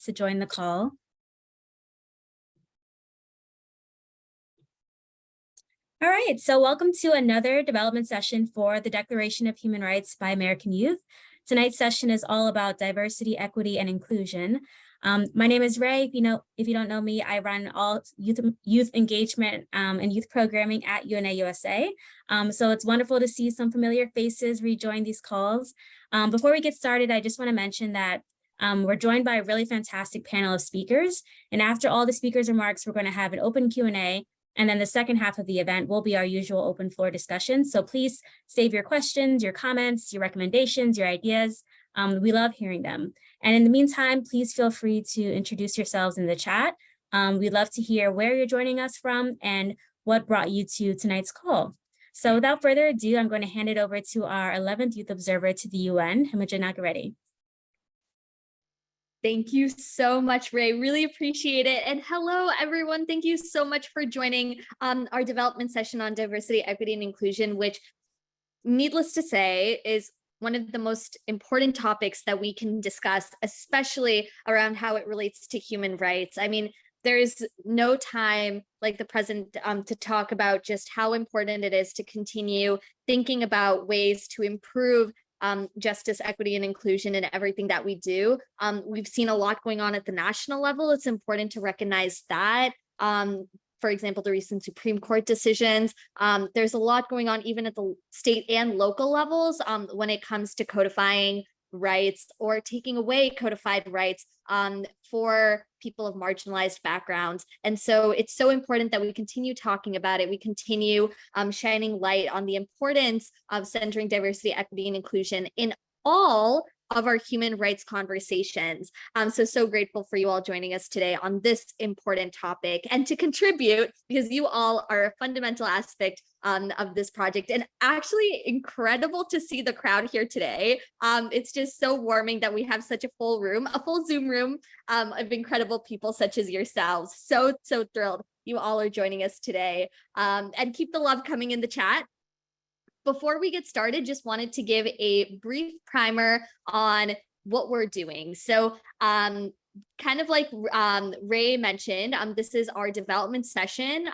to join the call. All right, so welcome to another development session for the Declaration of Human Rights by American Youth. Tonight's session is all about diversity, equity, and inclusion. My name is Ray. If you don't know me, I run all youth engagement and youth programming at UNA USA. So it's wonderful to see some familiar faces rejoin these calls. Before we get started, I just want to mention that we're joined by a really fantastic panel of speakers. And after all the speakers' remarks, we're going to have an open Q&A. And then the second half of the event will be our usual open floor discussion. So please save your questions, your comments, your recommendations, your ideas. We love hearing them. And in the meantime, please feel free to introduce yourselves in the chat. We'd love to hear where you're joining us from and what brought you to tonight's call. So without further ado, I'm going to hand it over to our 11th Youth Observer to the UN, Imogen Nagareti. Thank you so much, Ray. Really appreciate it. And hello, everyone. Thank you so much for joining our development session on diversity, equity, and inclusion, which, needless to say, is one of the most important topics that we can discuss, especially around how it relates to human rights. I mean, there is no time like the present to talk about just how important it is to continue thinking about ways to improve justice, equity, and inclusion in everything that we do. We've seen a lot going on at the national level. It's important to recognize that. For example, the recent Supreme Court decisions. There's a lot going on even at the state and local levels when it comes to codifying rights or taking away codified rights for people of marginalized backgrounds. And so it's so important that we continue talking about it. We continue shining light on the importance of centering diversity, equity, and inclusion in all of our human rights conversations. So grateful for you all joining us today on this important topic and to contribute, because you all are a fundamental aspect of this project, and actually incredible to see the crowd here today. It's just so warming that we have such a full room, a full Zoom room of incredible people such as yourselves. So thrilled you all are joining us today, and keep the love coming in the chat. Before we get started, just wanted to give a brief primer on what we're doing. So kind of like Ray mentioned, this is our development session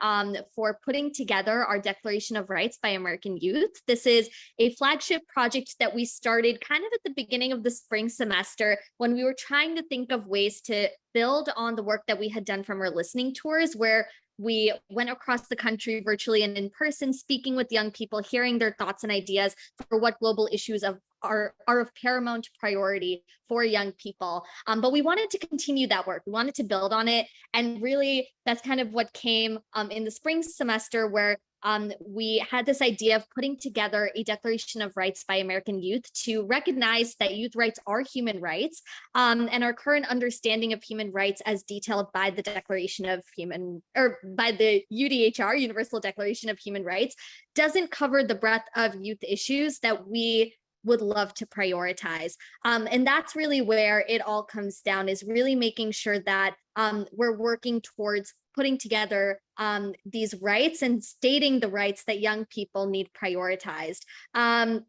for putting together our Declaration of Rights by American Youth. This is a flagship project that we started kind of at the beginning of the spring semester when we were trying to think of ways to build on the work that we had done from our listening tours, where we went across the country virtually and in person, speaking with young people, hearing their thoughts and ideas for what global issues are of paramount priority for young people. But we wanted to continue that work. We wanted to build on it. And really, that's kind of what came in the spring semester, where we had this idea of putting together a Declaration of Rights by American Youth to recognize that youth rights are human rights, and our current understanding of human rights as detailed by the by the UDHR, Universal Declaration of Human Rights, doesn't cover the breadth of youth issues that we would love to prioritize. And that's really where it all comes down, is really making sure that we're working towards putting together these rights and stating the rights that young people need prioritized. So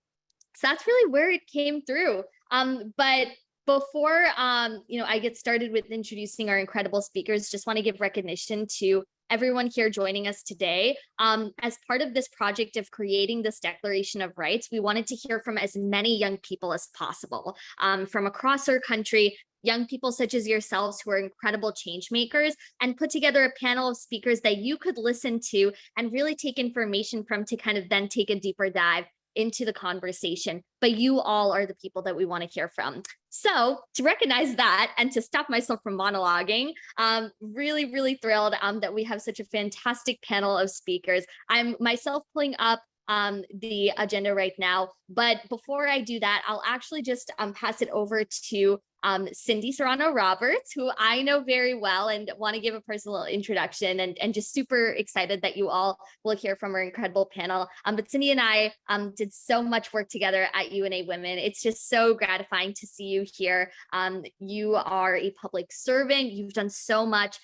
that's really where it came through. But before I get started with introducing our incredible speakers, just want to give recognition to everyone here joining us today. As part of this project of creating this Declaration of Rights, we wanted to hear from as many young people as possible from across our country, young people such as yourselves who are incredible change makers, and put together a panel of speakers that you could listen to and really take information from to kind of then take a deeper dive into the conversation. But you all are the people that we want to hear from. So to recognize that and to stop myself from monologuing, really thrilled that we have such a fantastic panel of speakers. I'm myself pulling up the agenda right now, but before I do that, I'll actually just pass it over to Cindy Serrano Roberts, who I know very well and want to give a personal introduction, and just super excited that you all will hear from our incredible panel. But Cindy and I did so much work together at UNA Women. It's just so gratifying to see you here. You are a public servant. You've done so much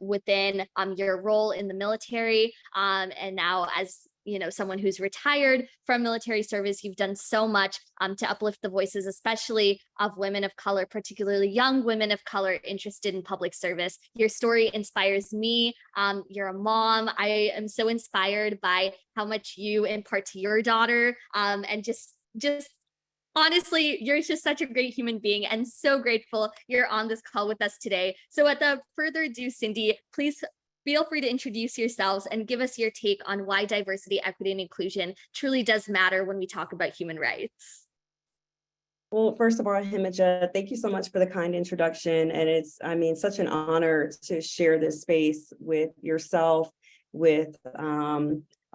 within your role in the military, and now as someone who's retired from military service. You've done so much to uplift the voices, especially of women of color, particularly young women of color interested in public service. Your story inspires me. You're a mom. I am so inspired by how much you impart to your daughter, and just honestly, you're just such a great human being, and so grateful you're on this call with us today. So without further ado, Cindy, please feel free to introduce yourselves and give us your take on why diversity, equity, and inclusion truly does matter when we talk about human rights. Well, first of all, Himija, thank you so much for the kind introduction. And it's, such an honor to share this space with yourself, with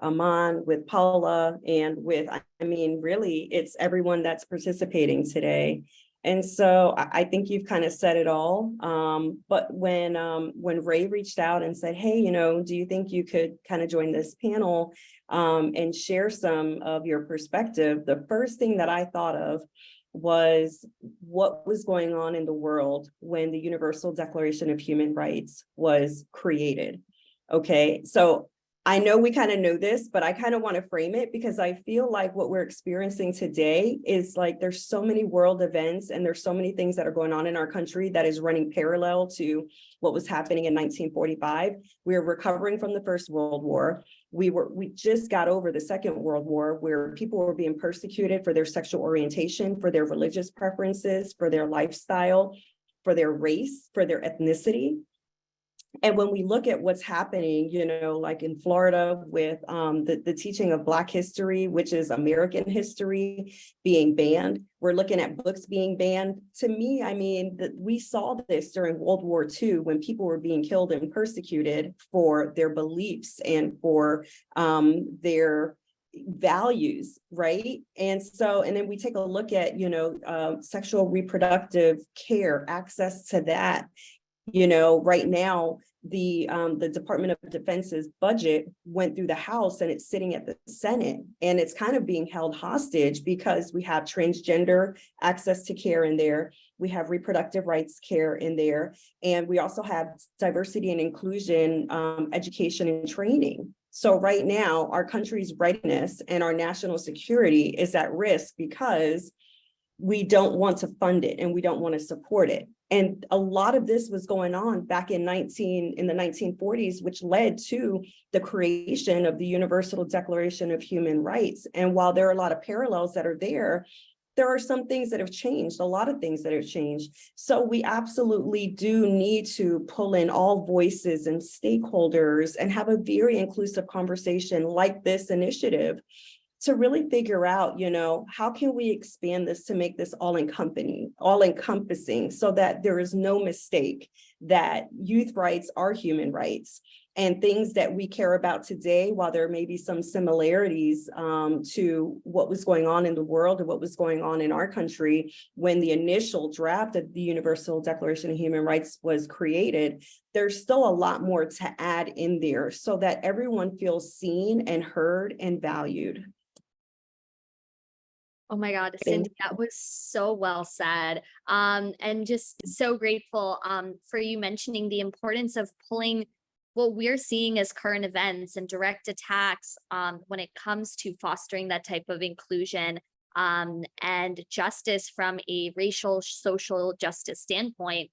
Aman, with Paula, and with, really, it's everyone that's participating today. And so I think you've kind of said it all. But when Ray reached out and said, hey, do you think you could kind of join this panel and share some of your perspective? The first thing that I thought of was what was going on in the world when the Universal Declaration of Human Rights was created. Okay, so I know we kind of know this, but I kind of want to frame it because I feel like what we're experiencing today is like there's so many world events and there's so many things that are going on in our country that is running parallel to what was happening in 1945. We're recovering from the First World War. We just got over the Second World War, where people were being persecuted for their sexual orientation, for their religious preferences, for their lifestyle, for their race, for their ethnicity. And when we look at what's happening, like in Florida with the teaching of Black history, which is American history, being banned, we're looking at books being banned. To me, we saw this during World War II when people were being killed and persecuted for their beliefs and for their values, right? And then we take a look at, sexual reproductive care, access to that. Right now, the Department of Defense's budget went through the House and it's sitting at the Senate, and it's kind of being held hostage because we have transgender access to care in there. We have reproductive rights care in there. And we also have diversity and inclusion education and training. So right now, our country's readiness and our national security is at risk because we don't want to fund it and we don't want to support it. And a lot of this was going on back in the 1940s, which led to the creation of the Universal Declaration of Human Rights. And while there are a lot of parallels that are there are some things that have changed, a lot of things that have changed. So we absolutely do need to pull in all voices and stakeholders and have a very inclusive conversation like this initiative to really figure out, how can we expand this to make this all-encompassing so that there is no mistake that youth rights are human rights, and things that we care about today, while there may be some similarities to what was going on in the world and what was going on in our country when the initial draft of the Universal Declaration of Human Rights was created, there's still a lot more to add in there so that everyone feels seen and heard and valued. Oh my God, Cindy, that was so well said. And just so grateful for you mentioning the importance of pulling what we're seeing as current events and direct attacks when it comes to fostering that type of inclusion and justice from a racial, social justice standpoint,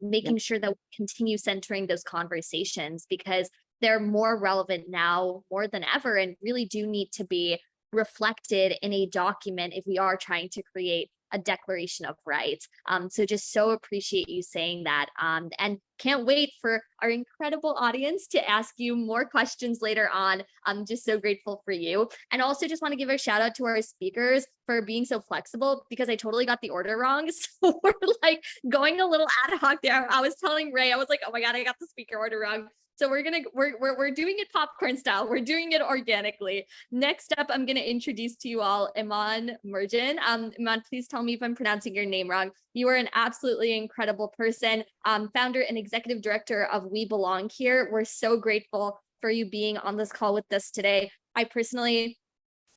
making sure that we continue centering those conversations because they're more relevant now more than ever and really do need to be reflected in a document if we are trying to create a declaration of rights. So just so appreciate you saying that and can't wait for our incredible audience to ask you more questions later on. I'm just so grateful for you. And also just want to give a shout out to our speakers for being so flexible because I totally got the order wrong. So we're like going a little ad hoc there. I was telling Ray, I was like, oh my God, I got the speaker order wrong. So we're doing it popcorn style. We're doing it organically. Next up, I'm gonna introduce to you all Iman Merjan. Iman, please tell me if I'm pronouncing your name wrong. You are an absolutely incredible person, founder and executive director of We Belong Here. We're so grateful for you being on this call with us today. I personally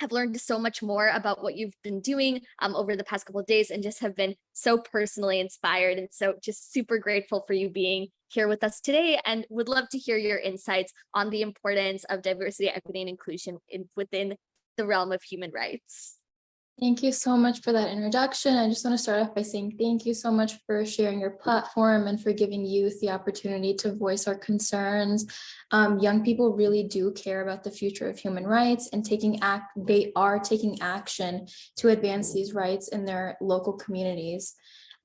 have learned so much more about what you've been doing over the past couple of days, and just have been so personally inspired. And so just super grateful for you being here with us today, and would love to hear your insights on the importance of diversity, equity, and inclusion within the realm of human rights. Thank you so much for that introduction. I just want to start off by saying thank you so much for sharing your platform and for giving youth the opportunity to voice our concerns. Young people really do care about the future of human rights, and they are taking action to advance these rights in their local communities.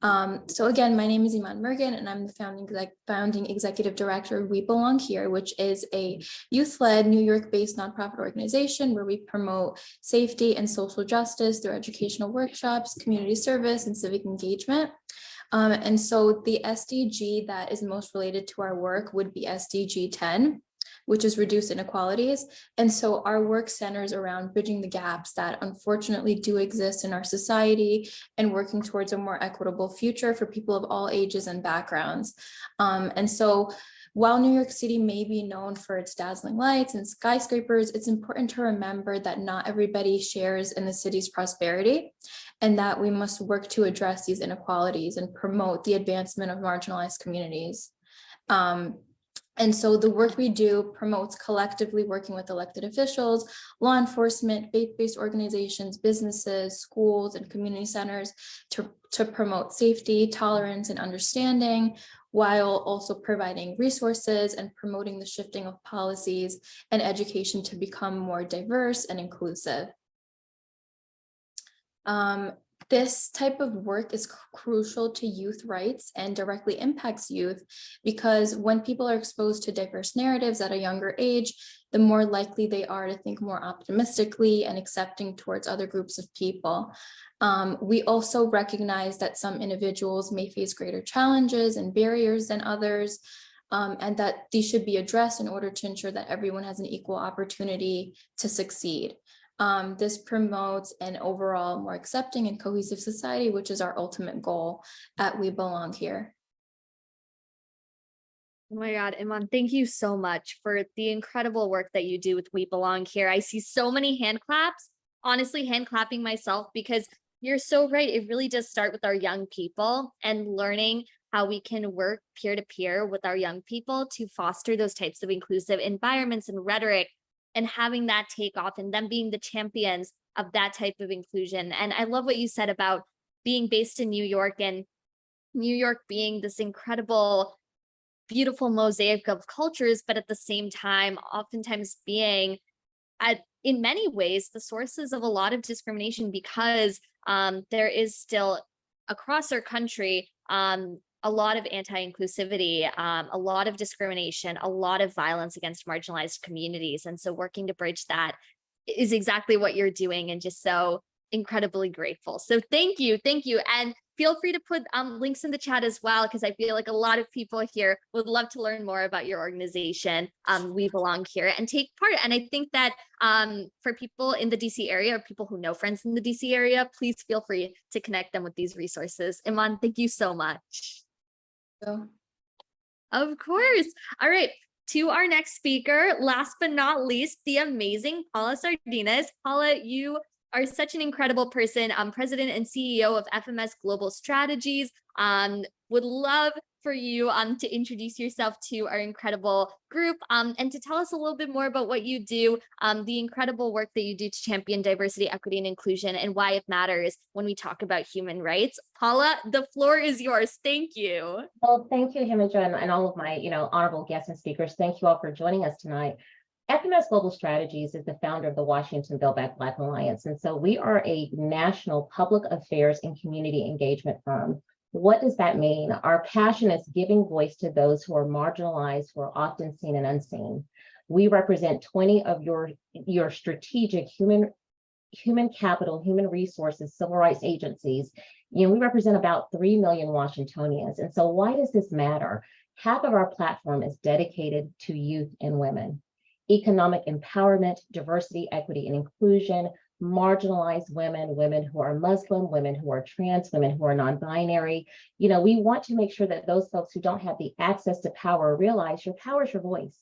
So again, my name is Iman Mergen, and I'm the founding executive director of We Belong Here, which is a youth-led New York-based nonprofit organization where we promote safety and social justice through educational workshops, community service, and civic engagement. And so the SDG that is most related to our work would be SDG 10, which is reduce inequalities. And so our work centers around bridging the gaps that unfortunately do exist in our society, and working towards a more equitable future for people of all ages and backgrounds. And so while New York City may be known for its dazzling lights and skyscrapers, it's important to remember that not everybody shares in the city's prosperity, and that we must work to address these inequalities and promote the advancement of marginalized communities. And so the work we do promotes collectively working with elected officials, law enforcement, faith-based organizations, businesses, schools, and community centers to promote safety, tolerance, and understanding, while also providing resources and promoting the shifting of policies and education to become more diverse and inclusive. This type of work is crucial to youth rights and directly impacts youth, because when people are exposed to diverse narratives at a younger age, the more likely they are to think more optimistically and accepting towards other groups of people. We also recognize that some individuals may face greater challenges and barriers than others, and that these should be addressed in order to ensure that everyone has an equal opportunity to succeed. This promotes an overall more accepting and cohesive society, which is our ultimate goal at We Belong Here. Oh my God, Iman, thank you so much for the incredible work that you do with We Belong Here. I see so many hand claps, honestly, hand clapping myself, because you're so right. It really does start with our young people, and learning how we can work peer to peer with our young people to foster those types of inclusive environments and rhetoric, and having that take off, and them being the champions of that type of inclusion. And I love what you said about being based in New York, and New York being this incredible, beautiful mosaic of cultures, but at the same time, oftentimes being in many ways the sources of a lot of discrimination, because there is still across our country a lot of anti-inclusivity, a lot of discrimination, a lot of violence against marginalized communities. And so working to bridge that is exactly what you're doing, and just so incredibly grateful. So thank you. And feel free to put links in the chat as well, because I feel like a lot of people here would love to learn more about your organization, We Belong Here, and take part. And I think that for people in the DC area, or people who know friends in the DC area, please feel free to connect them with these resources. Iman, thank you so much. So. Of course. All right. To our next speaker, last but not least, the amazing Paula Sardinas. Paula, you are such an incredible person. President and CEO of FMS Global Strategies. Would love for you to introduce yourself to our incredible group, and to tell us a little bit more about what you do, the incredible work that you do to champion diversity, equity, and inclusion, and why it matters when we talk about human rights. Paula, the floor is yours. Thank you. Well, thank you, Himija, and all of my, honorable guests and speakers. Thank you all for joining us tonight. FMS Global Strategies is the founder of the Washington Build Back Black Alliance. And so we are a national public affairs and community engagement firm. What does that mean? Our passion is giving voice to those who are marginalized, who are often seen and unseen. We represent 20 of your strategic human capital, human resources, civil rights agencies. We represent about 3 million Washingtonians. And so why does this matter? Half of our platform is dedicated to youth and women. Economic empowerment, diversity, equity, and inclusion, marginalized women, women who are Muslim, women who are trans, women who are non-binary. We want to make sure that those folks who don't have the access to power realize your power is your voice.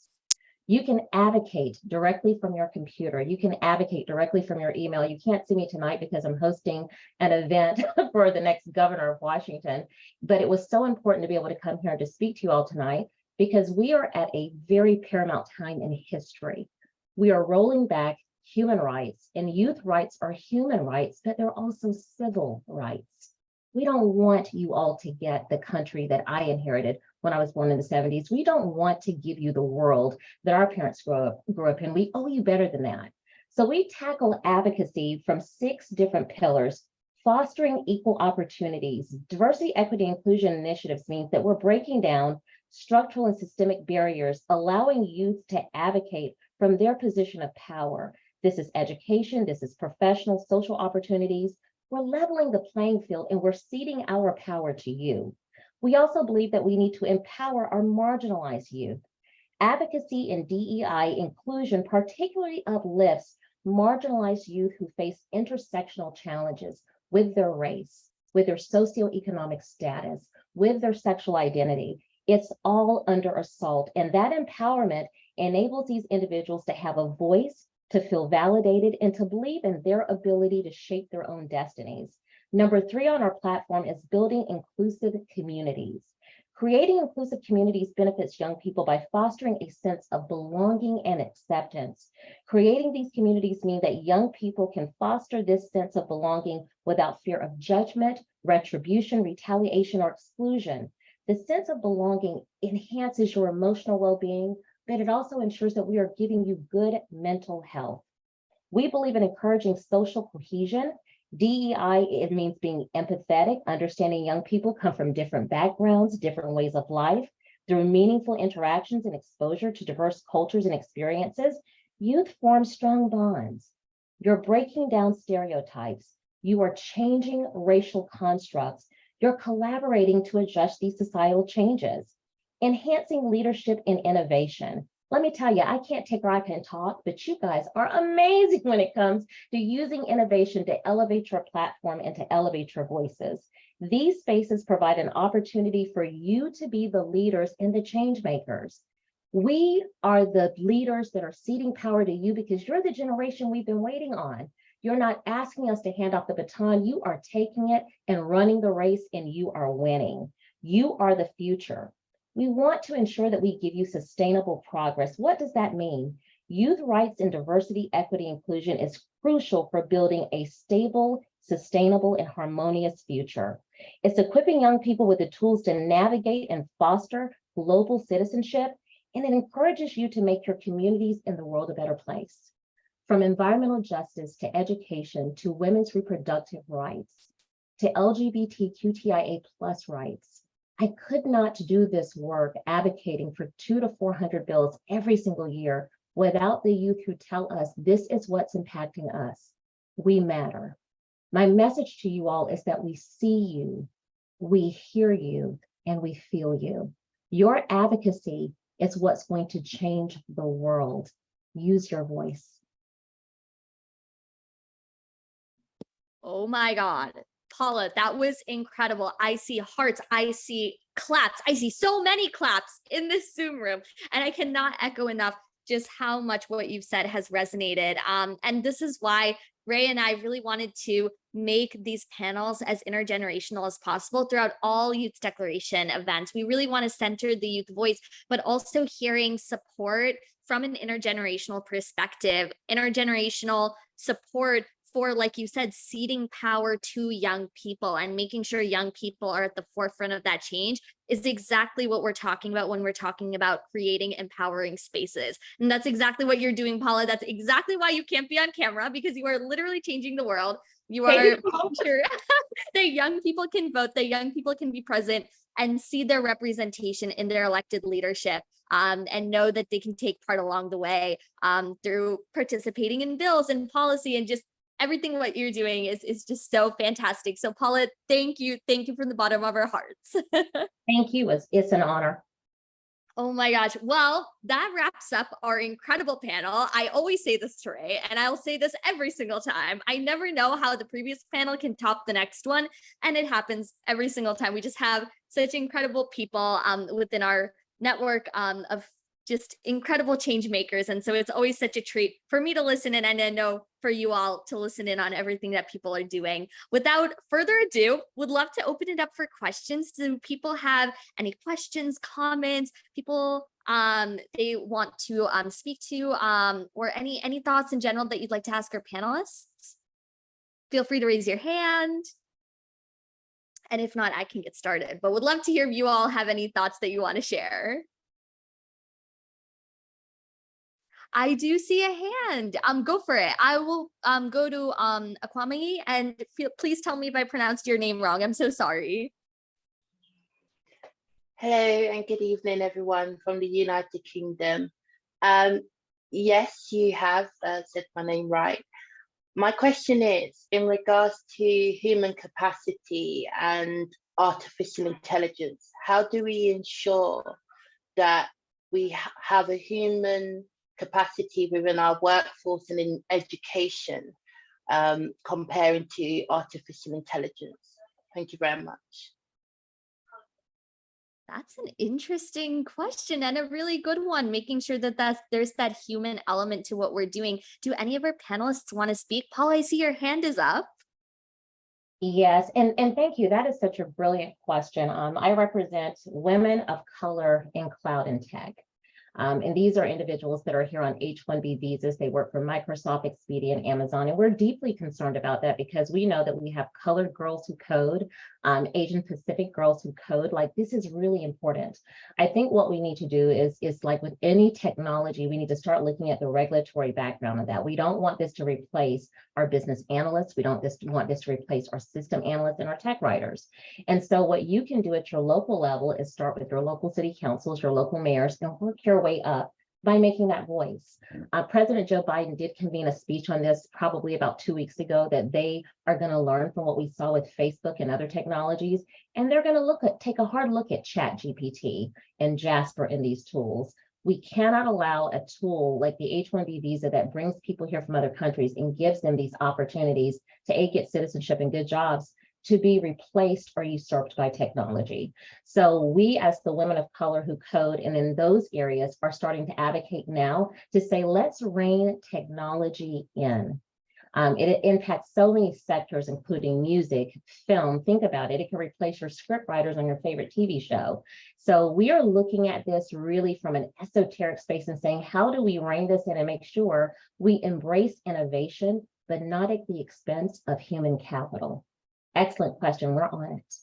You can advocate directly from your computer. You can advocate directly from your email. You can't see me tonight because I'm hosting an event for the next governor of Washington, but it was so important to be able to come here to speak to you all tonight because we are at a very paramount time in history. We are rolling back human rights, and youth rights are human rights, but they're also civil rights. We don't want you all to get the country that I inherited when I was born in the 70s. We don't want to give you the world that our parents grew up in. We owe you better than that. So we tackle advocacy from 6 different pillars. Fostering equal opportunities. Diversity, equity, inclusion initiatives means that we're breaking down structural and systemic barriers, allowing youth to advocate from their position of power. This is education, this is professional, social opportunities. We're leveling the playing field and we're ceding our power to you. We also believe that we need to empower our marginalized youth. Advocacy and DEI inclusion particularly uplifts marginalized youth who face intersectional challenges with their race, with their socioeconomic status, with their sexual identity. It's all under assault, and that empowerment enables these individuals to have a voice, to feel validated, and to believe in their ability to shape their own destinies. Number 3 on our platform is building inclusive communities. Creating inclusive communities benefits young people by fostering a sense of belonging and acceptance. Creating these communities mean that young people can foster this sense of belonging without fear of judgment, retribution, retaliation, or exclusion. The sense of belonging enhances your emotional well-being, but it also ensures that we are giving you good mental health. We believe in encouraging social cohesion. DEI, it means being empathetic, understanding young people come from different backgrounds, different ways of life. Through meaningful interactions and exposure to diverse cultures and experiences, youth form strong bonds. You're breaking down stereotypes. You are changing racial constructs. You're collaborating to adjust these societal changes. Enhancing leadership and innovation. Let me tell you, I can't take or I can talk, but you guys are amazing when it comes to using innovation to elevate your platform and to elevate your voices. These spaces provide an opportunity for you to be the leaders and the change makers. We are the leaders that are ceding power to you because you're the generation we've been waiting on. You're not asking us to hand off the baton. You are taking it and running the race, and you are winning. You are the future. We want to ensure that we give you sustainable progress. What does that mean? Youth rights and diversity, equity, inclusion is crucial for building a stable, sustainable, and harmonious future. It's equipping young people with the tools to navigate and foster global citizenship, and it encourages you to make your communities and the world a better place. From environmental justice to education to women's reproductive rights to LGBTQIA+ rights, I could not do this work advocating for 200 to 400 bills every single year without the youth who tell us this is what's impacting us. We matter. My message to you all is that we see you, we hear you, and we feel you. Your advocacy is what's going to change the world. Use your voice. Oh my God, Paula, that was incredible. I see hearts, I see claps, I see so many claps in this Zoom room, and I cannot echo enough just how much what you've said has resonated. And this is why Ray and I really wanted to make these panels as intergenerational as possible throughout all Youth Declaration events. We really want to center the youth voice, but also hearing support from an intergenerational perspective, intergenerational support for, like you said, ceding power to young people and making sure young people are at the forefront of that change is exactly what we're talking about when we're talking about creating empowering spaces. And that's exactly what you're doing, Paula. That's exactly why you can't be on camera, because you are literally changing the world. You are making sure that young people can vote, that young people can be present and see their representation in their elected leadership. And know that they can take part along the way through participating in bills and policy, and just everything what you're doing is just so fantastic. So Paula, thank you from the bottom of our hearts. Thank you. It's an honor. Oh my gosh. Well, that wraps up our incredible panel. I always say this to Ray, and I'll say this every single time. I never know how the previous panel can top the next one, and it happens every single time. We just have such incredible people within our network of just incredible change makers. And so it's always such a treat for me to listen in, and I know for you all to listen in on everything that people are doing. Without further ado, would love to open it up for questions. Do people have any questions, comments, people they want to speak to, or any thoughts in general that you'd like to ask our panelists? Feel free to raise your hand. And if not, I can get started, but would love to hear if you all have any thoughts that you want to share. I do see a hand. Go for it. I will go to Akwamayi, and please tell me if I pronounced your name wrong. I'm so sorry. Hello and good evening, everyone from the United Kingdom. Yes, you have said my name right. My question is in regards to human capacity and artificial intelligence. How do we ensure that we have a human capacity within our workforce and in education comparing to artificial intelligence? Thank you very much. That's an interesting question and a really good one, making sure that there's that human element to what we're doing. Do any of our panelists want to speak? Paul, I see your hand is up. Yes, and thank you. That is such a brilliant question. I represent women of color in cloud and tech. And these are individuals that are here on H-1B visas. They work for Microsoft, Expedia, and Amazon. And we're deeply concerned about that because we know that we have colored girls who code, Asian Pacific girls who code. Like, this is really important. I think what we need to do is like with any technology, we need to start looking at the regulatory background of that. We don't want this to replace our business analysts. We don't want this to replace our system analysts and our tech writers. And so what you can do at your local level is start with your local city councils, your local mayors, and work your way up by making that voice. President Joe Biden did convene a speech on this probably about 2 weeks ago, that they are going to learn from what we saw with Facebook and other technologies, and they're going to take a hard look at ChatGPT and Jasper in these tools. We cannot allow a tool like the H-1B visa that brings people here from other countries and gives them these opportunities to get citizenship and good jobs to be replaced or usurped by technology. So we, as the women of color who code and in those areas, are starting to advocate now to say, let's rein technology in. It impacts so many sectors, including music, film. Think about it. It can replace your script writers on your favorite TV show. So we are looking at this really from an esoteric space and saying, how do we rein this in and make sure we embrace innovation, but not at the expense of human capital? Excellent question. We're on it.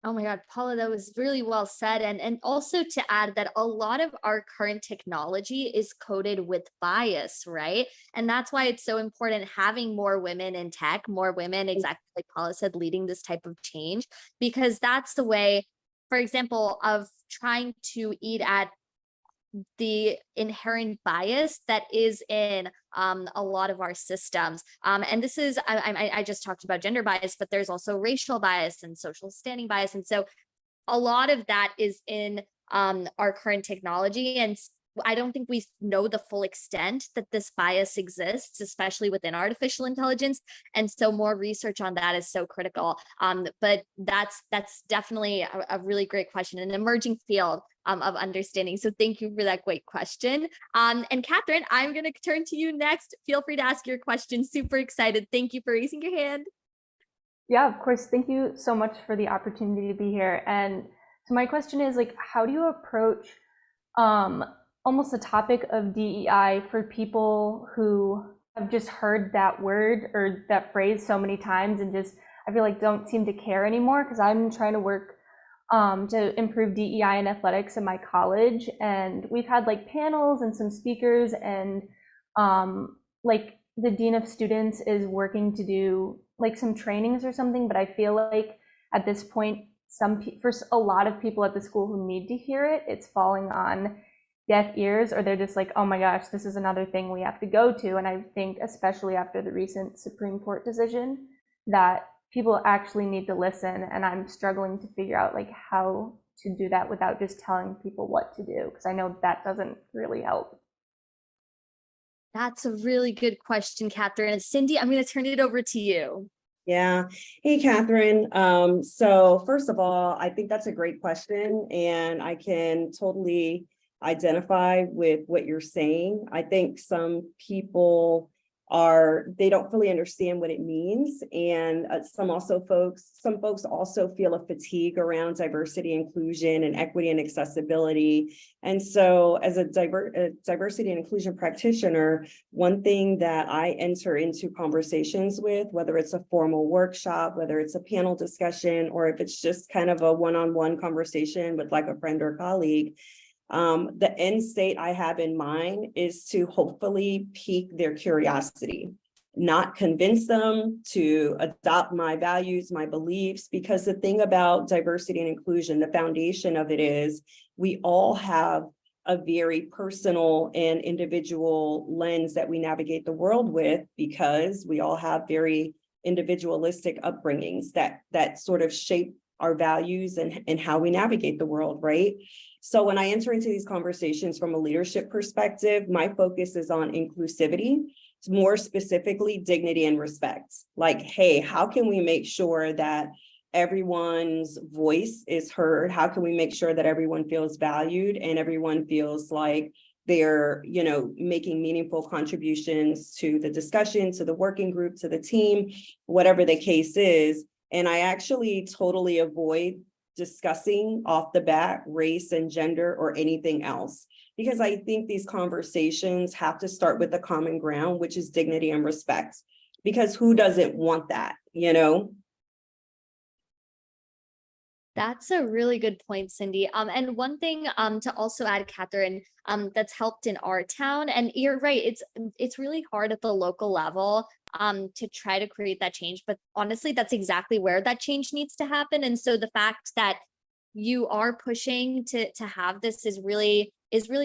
Oh my God, Paula, that was really well said. And also to add that a lot of our current technology is coded with bias, right? And that's why it's so important having more women in tech, more women, exactly like Paula said, leading this type of change, because that's the way, for example, of trying to eat at the inherent bias that is in a lot of our systems. And this is, I just talked about gender bias, but there's also racial bias and social standing bias. And so a lot of that is in our current technology. And I don't think we know the full extent that this bias exists, especially within artificial intelligence. And so more research on that is so critical. But that's definitely a really great question, an emerging field of understanding. So thank you for that great question. And Catherine, I'm going to turn to you next. Feel free to ask your question. Super excited. Thank you for raising your hand. Yeah, of course. Thank you so much for the opportunity to be here. And so my question is, like, how do you approach almost the topic of DEI for people who have just heard that word or that phrase so many times and just, I feel like, don't seem to care anymore? Because I'm trying to work to improve DEI in athletics in my college, and we've had like panels and some speakers, and like the dean of students is working to do like some trainings or something, but I feel like at this point, for a lot of people at the school who need to hear it, it's falling on deaf ears, or they're just like, oh my gosh, this is another thing we have to go to. And I think especially after the recent Supreme Court decision, that people actually need to listen, and I'm struggling to figure out like how to do that without just telling people what to do, because I know that doesn't really help. That's a really good question, Catherine. And Cindy, I'm going to turn it over to you. Yeah. Hey, Catherine. So first of all, I think that's a great question, and I can totally identify with what you're saying. I think some people they don't fully understand what it means. And some folks also feel a fatigue around diversity, inclusion, and equity and accessibility. And so as a diversity and inclusion practitioner, one thing that I enter into conversations with, whether it's a formal workshop, whether it's a panel discussion, or if it's just kind of a one-on-one conversation with like a friend or colleague, the end state I have in mind is to hopefully pique their curiosity, not convince them to adopt my values, my beliefs, because the thing about diversity and inclusion, the foundation of it is we all have a very personal and individual lens that we navigate the world with, because we all have very individualistic upbringings that sort of shape our values and how we navigate the world, right? So when I enter into these conversations from a leadership perspective, my focus is on inclusivity, more specifically dignity and respect. Like, hey, how can we make sure that everyone's voice is heard? How can we make sure that everyone feels valued and everyone feels like they're, making meaningful contributions to the discussion, to the working group, to the team, whatever the case is. And I actually totally avoid discussing off the bat race and gender or anything else, because I think these conversations have to start with the common ground, which is dignity and respect, because who doesn't want that, That's a really good point, Cindy. And one thing to also add, Catherine, that's helped in our town, and you're right, it's really hard at the local level to try to create that change. But honestly, that's exactly where that change needs to happen. And so the fact that you are pushing to have this is really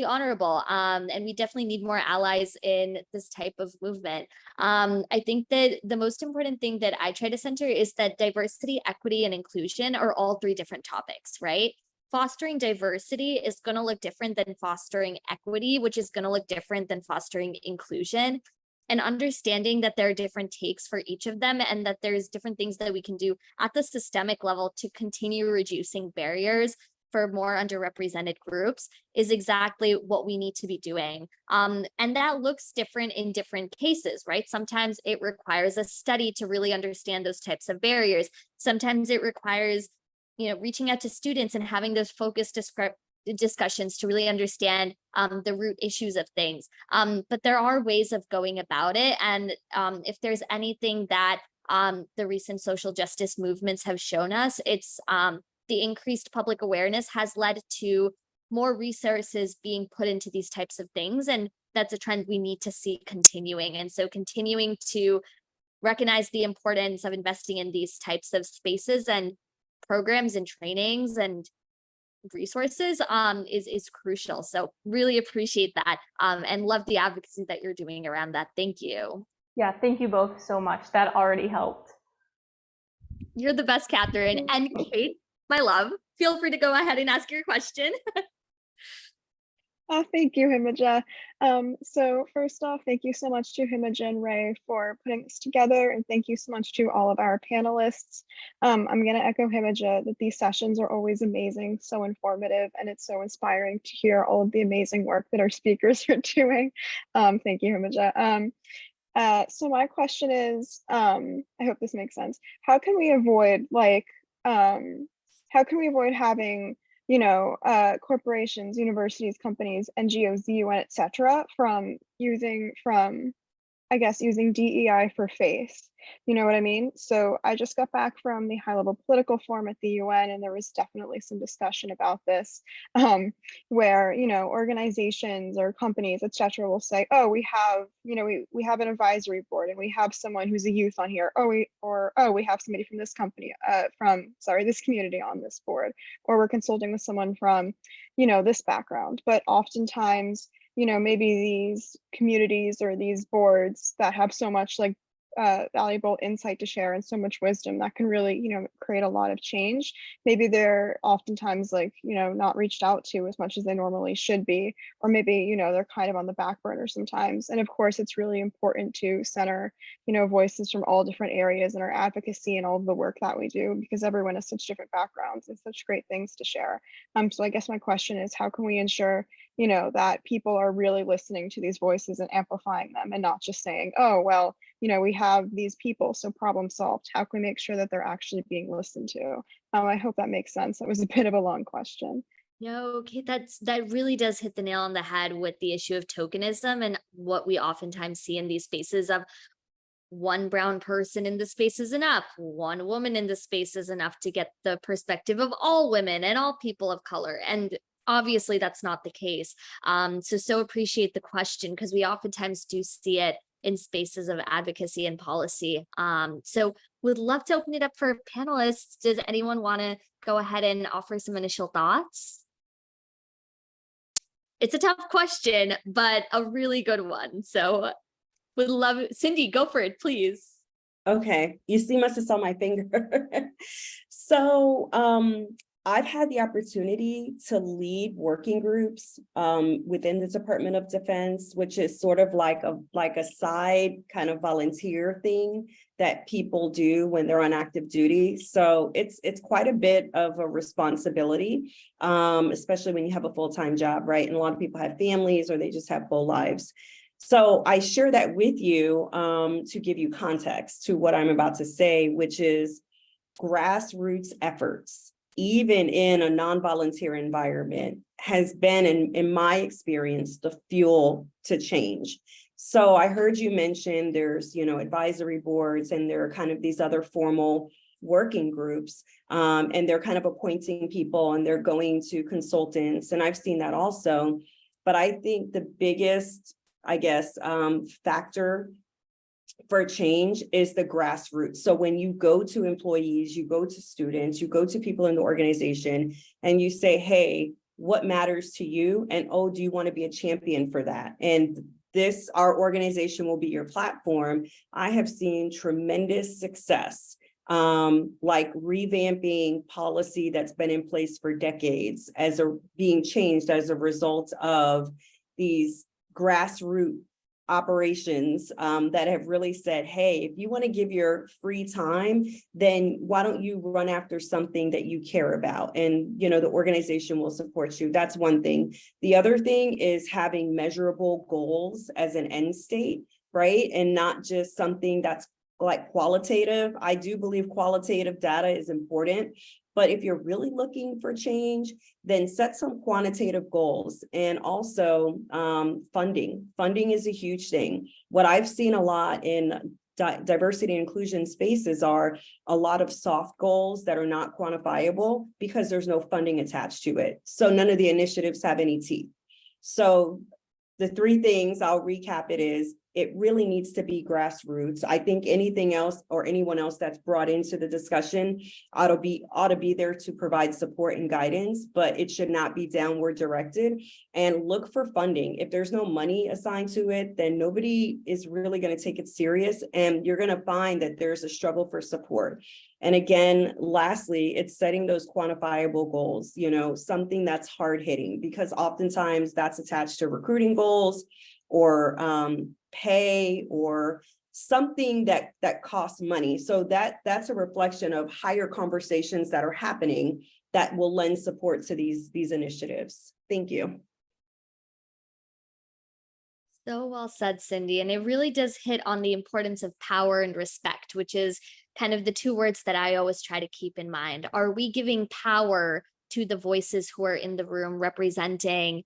honorable. And we definitely need more allies in this type of movement. I think that the most important thing that I try to center is that diversity, equity, and inclusion are all three different topics, right? Fostering diversity is going to look different than fostering equity, which is going to look different than fostering inclusion. And understanding that there are different takes for each of them, and that there's different things that we can do at the systemic level to continue reducing barriers for more underrepresented groups is exactly what we need to be doing. And that looks different in different cases, right? Sometimes it requires a study to really understand those types of barriers. Sometimes it requires, reaching out to students and having those focused discussions to really understand the root issues of things. But there are ways of going about it. And if there's anything that the recent social justice movements have shown us, it's the increased public awareness has led to more resources being put into these types of things. And that's a trend we need to see continuing. And so continuing to recognize the importance of investing in these types of spaces and programs and trainings and resources is crucial. So really appreciate that and love the advocacy that you're doing around that. Thank you. Yeah, thank you both so much. That already helped. You're the best, Catherine. And Kate, my love, feel free to go ahead and ask your question. Thank you, Himija. So first off, thank you so much to Himija and Ray for putting this together, and thank you so much to all of our panelists. I'm going to echo Himija that these sessions are always amazing, so informative, and it's so inspiring to hear all of the amazing work that our speakers are doing. Thank you, Himija. So my question is, I hope this makes sense. How can we avoid having corporations, universities, companies, NGOs, the UN, etc., from using DEI for face? You know what I mean? So I just got back from the high-level political forum at the UN, and there was definitely some discussion about this, where organizations or companies, etc., will say, "Oh, we have we have an advisory board, and we have someone who's a youth on here. We have somebody from this company, this community on this board, or we're consulting with someone from this background." But oftentimes, maybe these communities or these boards that have so much valuable insight to share and so much wisdom that can really, create a lot of change. Maybe they're oftentimes not reached out to as much as they normally should be, or maybe, they're kind of on the back burner sometimes. And of course, it's really important to center, voices from all different areas in our advocacy and all of the work that we do, because everyone has such different backgrounds and such great things to share. So I guess my question is, how can we ensure, you know, that people are really listening to these voices and amplifying them and not just saying, oh, well, you know, we have these people, so problem solved. How can we make sure that they're actually being listened to? I hope that makes sense. That was a bit of a long question. No, okay, that really does hit the nail on the head with the issue of tokenism and what we oftentimes see in these spaces of one brown person in the space is enough, one woman in the space is enough to get the perspective of all women and all people of color. And obviously that's not the case. So appreciate the question, because we oftentimes do see it in spaces of advocacy and policy. So would love to open it up for panelists. Does anyone want to go ahead and offer some initial thoughts? It's a tough question, but a really good one. So would love, Cindy, go for it, please. Okay, you must have saw my finger. So I've had the opportunity to lead working groups within the Department of Defense, which is sort of like a side kind of volunteer thing that people do when they're on active duty. So it's quite a bit of a responsibility, especially when you have a full-time job, right? And a lot of people have families or they just have full lives. So I share that with you to give you context to what I'm about to say, which is grassroots efforts, even in a non-volunteer environment, has been, in my experience, the fuel to change. So I heard you mention there's, you know, advisory boards, and there are kind of these other formal working groups, and they're kind of appointing people and they're going to consultants. And I've seen that also. But I think the biggest, I guess, factor for change is the grassroots. So when you go to employees, you go to students, you go to people in the organization, and you say, hey, what matters to you? And oh, do you want to be a champion for that? And our organization will be your platform. I have seen tremendous success, like revamping policy that's been in place for decades being changed as a result of these grassroots operations that have really said, hey, if you want to give your free time, then why don't you run after something that you care about? And, you know, the organization will support you. That's one thing. The other thing is having measurable goals as an end state, right? And not just something that's like qualitative. I do believe qualitative data is important, but if you're really looking for change, then set some quantitative goals. And also funding. Funding is a huge thing. What I've seen a lot in diversity and inclusion spaces are a lot of soft goals that are not quantifiable because there's no funding attached to it. So none of the initiatives have any teeth. So the three things, I'll recap it, is it really needs to be grassroots. I think anything else or anyone else that's brought into the discussion ought to be there to provide support and guidance, but it should not be downward directed. And look for funding. If there's no money assigned to it, then nobody is really going to take it serious, and you're going to find that there's a struggle for support. And again, lastly, it's setting those quantifiable goals, you know, something that's hard hitting, because oftentimes that's attached to recruiting goals or pay or something that costs money. So that's a reflection of higher conversations that are happening that will lend support to these initiatives. Thank you. So well said, Cindy. And it really does hit on the importance of power and respect, which is kind of the two words that I always try to keep in mind. Are we giving power to the voices who are in the room representing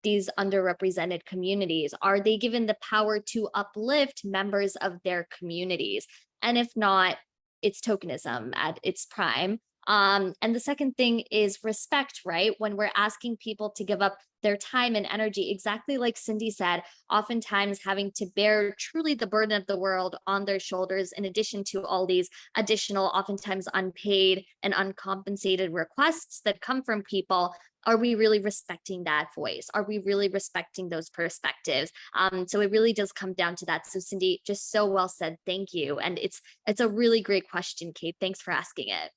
these underrepresented communities? Are they given the power to uplift members of their communities? And if not, it's tokenism at its prime. And the second thing is respect, right? When we're asking people to give up their time and energy, exactly like Cindy said, oftentimes having to bear truly the burden of the world on their shoulders, in addition to all these additional, oftentimes unpaid and uncompensated requests that come from people. Are we really respecting that voice? Are we really respecting those perspectives? So it really does come down to that. So Cindy, just so well said. Thank you. And it's a really great question, Kate. Thanks for asking it.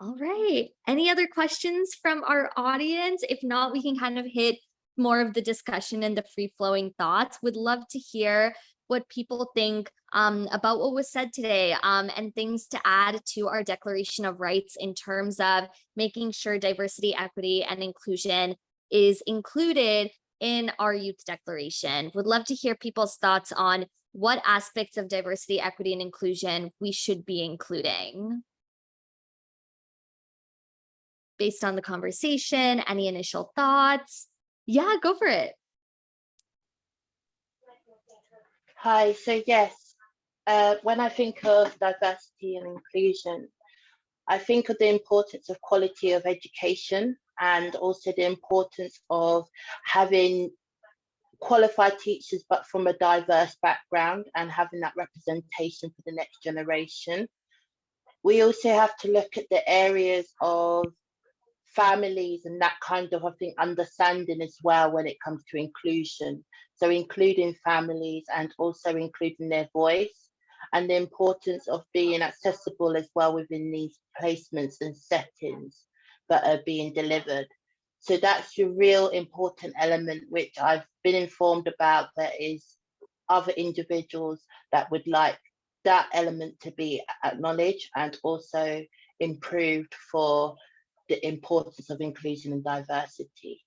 All right. Any other questions from our audience? If not, we can kind of hit more of the discussion and the free-flowing thoughts. Would love to hear what people think about what was said today, and things to add to our Declaration of Rights in terms of making sure diversity, equity, and inclusion is included in our youth declaration. Would love to hear people's thoughts on what aspects of diversity, equity, and inclusion we should be including. Based on the conversation, any initial thoughts? Yeah, go for it. Hi, so yes, when I think of diversity and inclusion, I think of the importance of quality of education and also the importance of having qualified teachers, but from a diverse background and having that representation for the next generation. We also have to look at the areas of families and that kind of, I think, understanding as well when it comes to inclusion. So including families and also including their voice, and the importance of being accessible as well within these placements and settings that are being delivered. So that's a real important element which I've been informed about. There is other individuals that would like that element to be acknowledged and also improved for the importance of inclusion and diversity.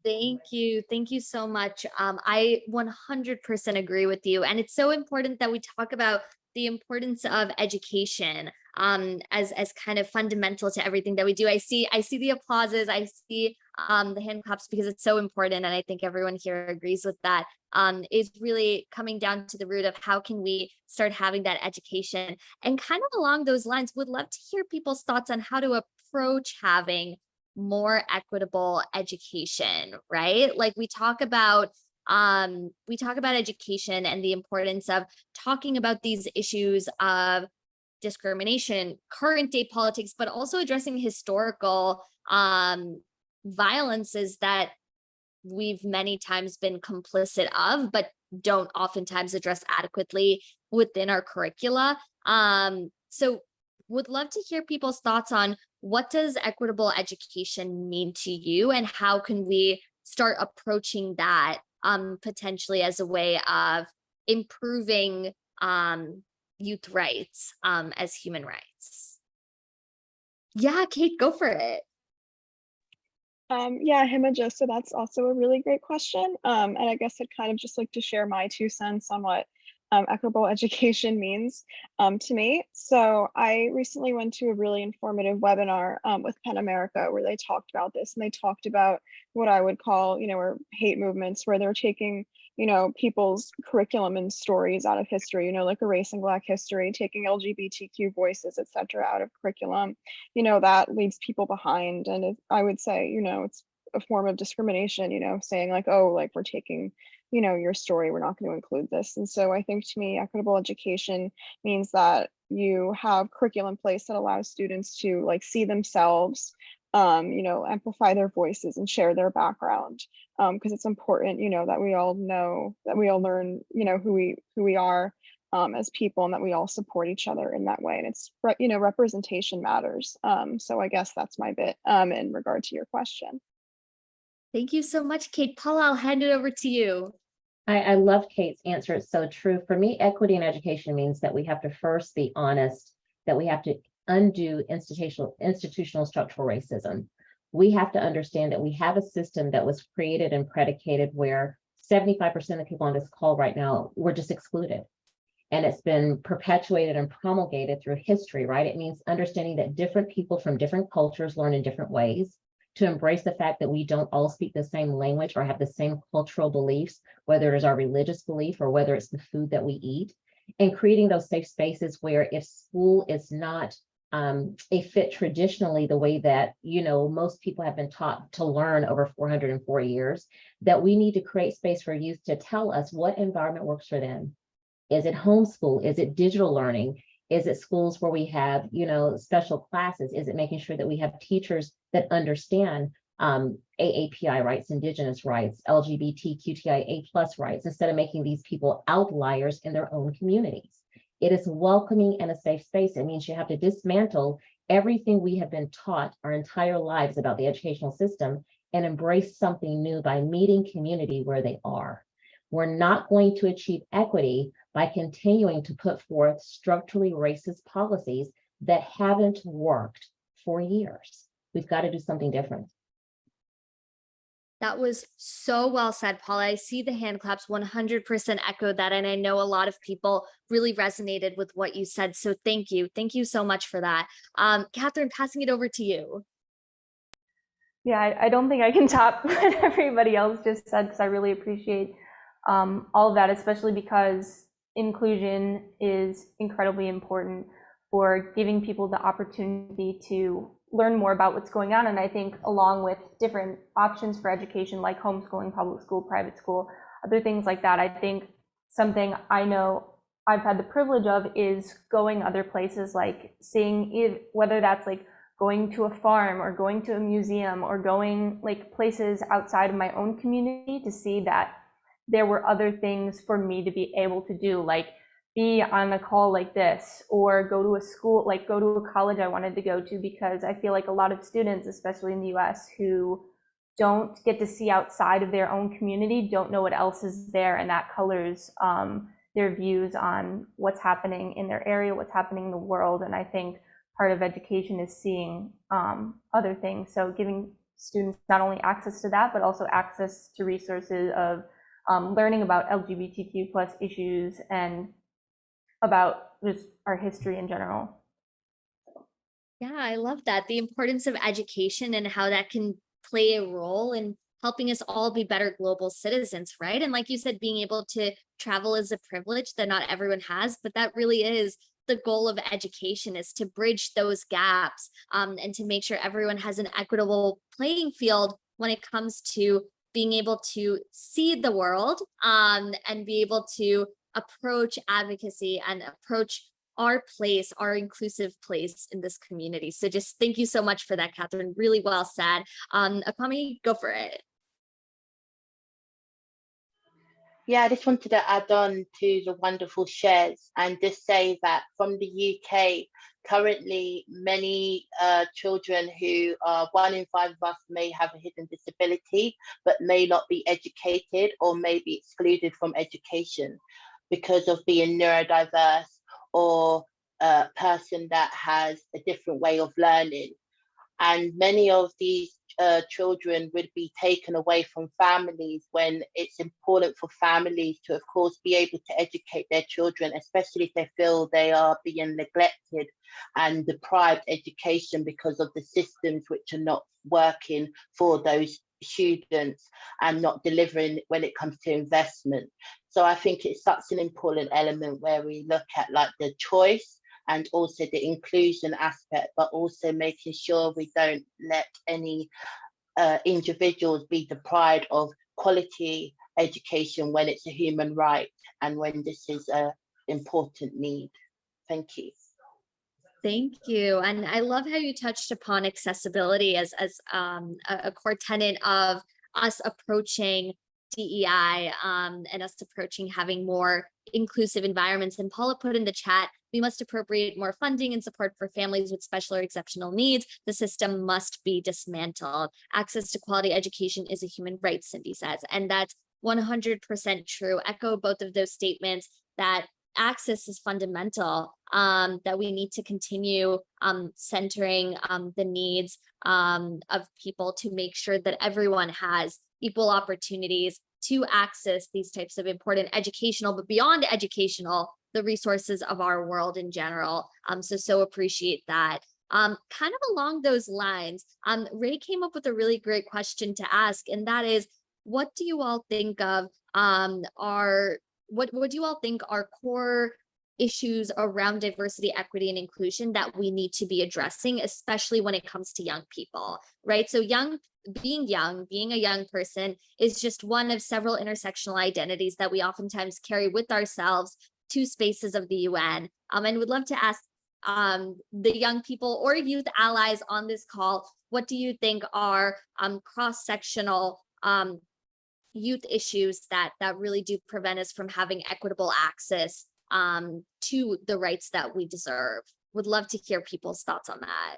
Thank you. Thank you so much. I 100% agree with you. And it's so important that we talk about the importance of education as kind of fundamental to everything that we do. I see the applauses, I see the hand claps, because it's so important. And I think everyone here agrees with that. Is really coming down to the root of how can we start having that education. And kind of along those lines, would love to hear people's thoughts on how to approach having more equitable education, right? Like we talk about education and the importance of talking about these issues of discrimination, current day politics, but also addressing historical violences that we've many times been complicit of, but don't oftentimes address adequately within our curricula. So would love to hear people's thoughts on what does equitable education mean to you, and how can we start approaching that potentially as a way of improving youth rights as human rights? Yeah, Kate, go for it. Yeah, Himija, so that's also a really great question. And I guess I'd kind of just like to share my 2 cents on what equitable education means to me. So I recently went to a really informative webinar with PEN America where they talked about this, and they talked about what I would call, or hate movements, where they're taking, people's curriculum and stories out of history, like erasing Black history, taking LGBTQ voices, etc., out of curriculum, that leaves people behind. And I would say, it's a form of discrimination, saying like, oh, like we're taking your story, we're not going to include this. And so I think to me, equitable education means that you have curriculum in place that allows students to like see themselves, amplify their voices and share their background. Because it's important, that we all know, that we all learn, who we are as people, and that we all support each other in that way. And it's, representation matters. So I guess that's my bit in regard to your question. Thank you so much, Kate. Paula, I'll hand it over to you. I love Kate's answer. It's so true. For me, equity in education means that we have to first be honest, that we have to undo institutional structural racism. We have to understand that we have a system that was created and predicated where 75% of people on this call right now were just excluded. And it's been perpetuated and promulgated through history, right? It means understanding that different people from different cultures learn in different ways, to embrace the fact that we don't all speak the same language or have the same cultural beliefs, whether it's our religious belief or whether it's the food that we eat, and creating those safe spaces where if school is not a fit traditionally the way that, most people have been taught to learn over 404 years, that we need to create space for youth to tell us what environment works for them. Is it homeschool? Is it digital learning? Is it schools where we have, special classes? Is it making sure that we have teachers that understand AAPI rights, Indigenous rights, LGBTQIA+ rights, instead of making these people outliers in their own communities? It is welcoming and a safe space. It means you have to dismantle everything we have been taught our entire lives about the educational system and embrace something new by meeting community where they are. We're not going to achieve equity by continuing to put forth structurally racist policies that haven't worked for years. We've got to do something different. That was so well said, Paula. I see the hand claps 100% echo that. And I know a lot of people really resonated with what you said. So thank you. Thank you so much for that. Catherine, passing it over to you. Yeah, I don't think I can top what everybody else just said, because I really appreciate all of that, especially because inclusion is incredibly important for giving people the opportunity to learn more about what's going on. And I think along with different options for education, like homeschooling, public school, private school, other things like that, I think something I know I've had the privilege of is going other places, like seeing it, whether that's like going to a farm or going to a museum or going like places outside of my own community to see that there were other things for me to be able to do, like be on a call like this, or go to a school, like go to a college I wanted to go to, because I feel like a lot of students, especially in the US, who don't get to see outside of their own community, don't know what else is there, and that colors their views on what's happening in their area, what's happening in the world. And I think part of education is seeing other things. So giving students not only access to that, but also access to resources of learning about LGBTQ+ issues and about just our history in general. Yeah, I love that. The importance of education and how that can play a role in helping us all be better global citizens, right? And like you said, being able to travel is a privilege that not everyone has, but that really is the goal of education, is to bridge those gaps and to make sure everyone has an equitable playing field when it comes to being able to see the world and be able to approach advocacy and approach our place, our inclusive place in this community. So just thank you so much for that, Catherine. Really well said. Akami, go for it. Yeah, I just wanted to add on to the wonderful shares and just say that from the UK, currently many children who are 1 in 5 of us may have a hidden disability, but may not be educated or may be excluded from education because of being neurodiverse or a person that has a different way of learning. And many of these children would be taken away from families, when it's important for families to, of course, be able to educate their children, especially if they feel they are being neglected and deprived education because of the systems which are not working for those students and not delivering when it comes to investment. So I think it's such an important element where we look at like the choice and also the inclusion aspect, but also making sure we don't let any individuals be deprived of quality education when it's a human right and when this is an important need. Thank you. Thank you. And I love how you touched upon accessibility as a core tenet of us approaching DEI and us approaching having more inclusive environments. And Paula put in the chat, we must appropriate more funding and support for families with special or exceptional needs. The system must be dismantled. Access to quality education is a human right, Cindy says. And that's 100% true. Echo both of those statements, that access is fundamental, that we need to continue centering the needs of people to make sure that everyone has equal opportunities to access these types of important educational, but beyond educational, the resources of our world in general. So appreciate that. Kind of along those lines, Ray came up with a really great question to ask, and that is, what do you all think of what do you all think are core issues around diversity, equity, and inclusion that we need to be addressing, especially when it comes to young people, right? So being a young person is just one of several intersectional identities that we oftentimes carry with ourselves to spaces of the UN. And would love to ask the young people or youth allies on this call, what do you think are cross-sectional youth issues that really do prevent us from having equitable access to the rights that we deserve? Would love to hear people's thoughts on that.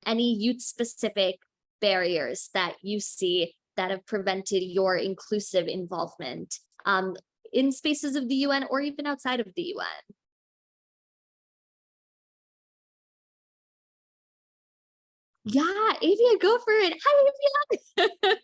Any youth specific barriers that you see that have prevented your inclusive involvement in spaces of the UN or even outside of the UN? Yeah, Avia, go for it. Hi, Avia.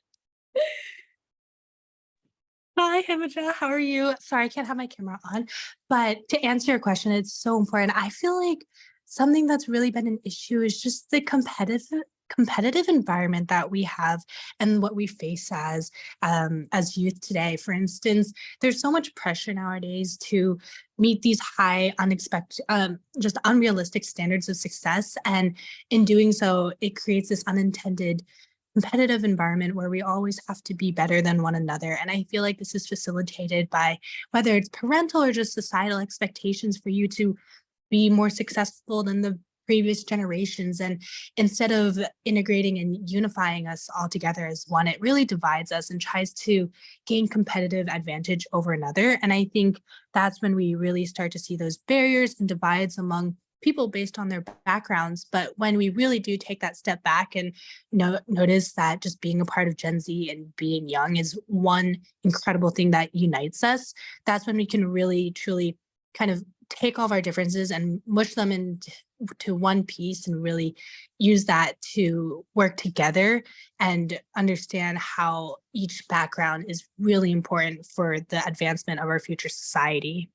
Hi, Himija. How are you? Sorry, I can't have my camera on. But to answer your question, it's so important. I feel like something that's really been an issue is just the competitive environment that we have and what we face as youth today. For instance, there's so much pressure nowadays to meet these high, unexpected, just unrealistic standards of success. And in doing so, it creates this unintended competitive environment where we always have to be better than one another. And I feel like this is facilitated by whether it's parental or just societal expectations for you to be more successful than the previous generations. And instead of integrating and unifying us all together as one, it really divides us and tries to gain competitive advantage over another. And I think that's when we really start to see those barriers and divides among people based on their backgrounds. But when we really do take that step back and notice that just being a part of Gen Z and being young is one incredible thing that unites us, that's when we can really truly kind of take all of our differences and mush them into one piece and really use that to work together and understand how each background is really important for the advancement of our future society.